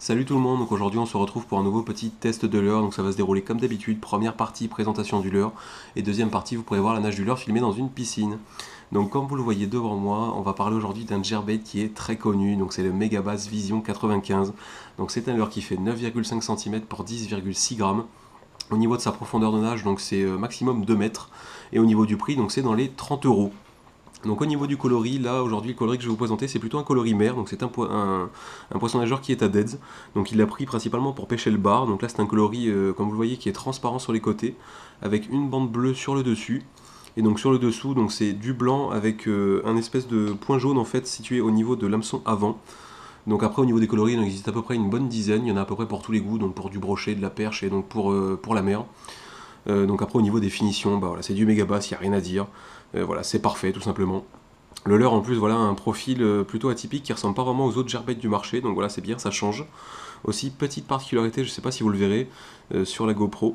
Salut tout le monde, donc aujourd'hui on se retrouve pour un nouveau petit test de leurre, donc ça va se dérouler comme d'habitude, première partie présentation du leurre, et deuxième partie vous pourrez voir la nage du leurre filmée dans une piscine. Donc comme vous le voyez devant moi, on va parler aujourd'hui d'un jerkbait qui est très connu, donc c'est le Megabass Vision 95, donc c'est un leurre qui fait 9,5 cm pour 10,6 grammes. Au niveau de sa profondeur de nage, donc c'est maximum 2 mètres, et au niveau du prix, donc c'est dans les 30 euros. Donc au niveau du coloris, là aujourd'hui le coloris que je vais vous présenter c'est plutôt un coloris mer, donc c'est un poisson nageur qui est à deads, donc il l'a pris principalement pour pêcher le bar, donc là c'est un coloris comme vous le voyez qui est transparent sur les côtés, avec une bande bleue sur le dessus, et donc sur le dessous donc c'est du blanc avec un espèce de point jaune en fait situé au niveau de l'hameçon avant. Donc après au niveau des coloris il en existe à peu près une bonne dizaine, il y en a à peu près pour tous les goûts, donc pour du brochet, de la perche et donc pour la mer. Donc après au niveau des finitions, bah voilà, c'est du Megabass, il n'y a rien à dire. Voilà, c'est parfait tout simplement. Le leurre en plus voilà a un profil plutôt atypique qui ressemble pas vraiment aux autres jerkbaits du marché, donc voilà c'est bien, ça change. Aussi petite particularité, je sais pas si vous le verrez sur la GoPro.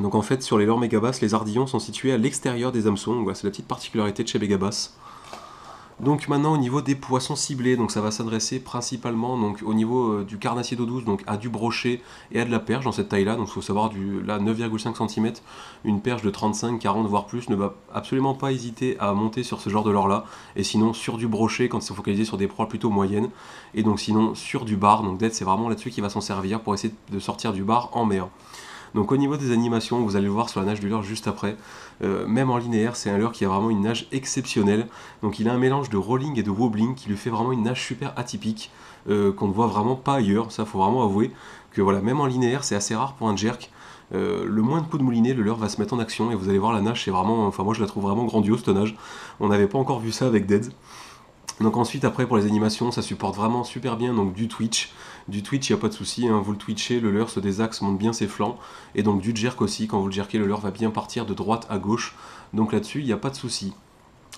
Donc en fait sur les leurres Megabass, les ardillons sont situés à l'extérieur des hameçons, donc voilà, c'est la petite particularité de chez Megabass. Donc maintenant au niveau des poissons ciblés, donc ça va s'adresser principalement donc au niveau du carnassier d'eau douce, donc à du brochet et à de la perche dans cette taille-là. Donc il faut savoir là 9,5 cm, une perche de 35, 40 voire plus ne va absolument pas hésiter à monter sur ce genre de leurre-là. Et sinon sur du brochet quand ils sont focalisés sur des proies plutôt moyennes. Et donc sinon sur du bar, donc d'être c'est vraiment là-dessus qu'il va s'en servir pour essayer de sortir du bar en mer. Donc au niveau des animations, vous allez le voir sur la nage du leurre juste après, même en linéaire, c'est un leurre qui a vraiment une nage exceptionnelle. Donc il a un mélange de rolling et de wobbling qui lui fait vraiment une nage super atypique, qu'on ne voit vraiment pas ailleurs, ça faut vraiment avouer, que voilà, même en linéaire, c'est assez rare pour un jerk. Le moins de coups de moulinet, le leurre va se mettre en action et vous allez voir la nage, c'est vraiment, enfin moi je la trouve vraiment grandiose cette nage. On n'avait pas encore vu ça avec Dead. Donc ensuite après pour les animations ça supporte vraiment super bien donc du Twitch. Du Twitch il n'y a pas de souci, hein, vous le twitchez, le leurre se désaxe, monte bien ses flancs. Et donc du jerk aussi, quand vous le jerkez le leurre va bien partir de droite à gauche. Donc là-dessus il n'y a pas de souci.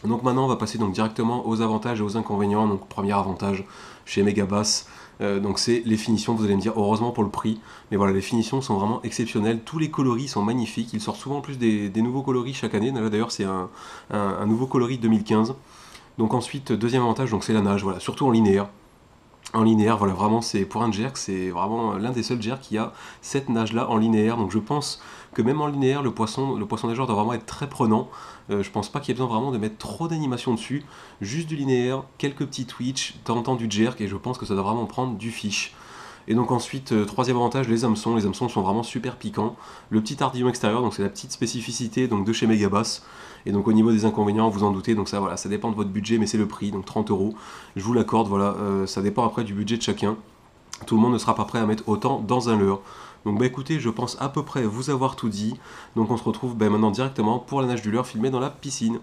Donc maintenant on va passer donc directement aux avantages et aux inconvénients. Donc premier avantage chez Megabass, donc c'est les finitions, vous allez me dire heureusement pour le prix, mais voilà les finitions sont vraiment exceptionnelles, tous les coloris sont magnifiques, il sort souvent en plus des nouveaux coloris chaque année, là d'ailleurs c'est un nouveau coloris de 2015. Donc ensuite, deuxième avantage, donc c'est la nage, voilà, surtout en linéaire. En linéaire, voilà, vraiment, c'est pour un jerk, c'est vraiment l'un des seuls jerks qui a cette nage-là en linéaire. Donc je pense que même en linéaire, le poisson nageur doit vraiment être très prenant. Je pense pas qu'il y ait besoin vraiment de mettre trop d'animation dessus. Juste du linéaire, quelques petits twitch, de temps en temps du jerk, et je pense que ça doit vraiment prendre du fish. Et donc ensuite, troisième avantage, les hameçons. Les hameçons sont vraiment super piquants. Le petit ardillon extérieur, donc c'est la petite spécificité donc, de chez Megabass. Et donc au niveau des inconvénients, vous en doutez, donc ça voilà, ça dépend de votre budget, mais c'est le prix, donc 30 euros. Je vous l'accorde, voilà, ça dépend après du budget de chacun. Tout le monde ne sera pas prêt à mettre autant dans un leurre. Donc bah écoutez, je pense à peu près vous avoir tout dit. Donc on se retrouve maintenant directement pour la nage du leurre filmée dans la piscine.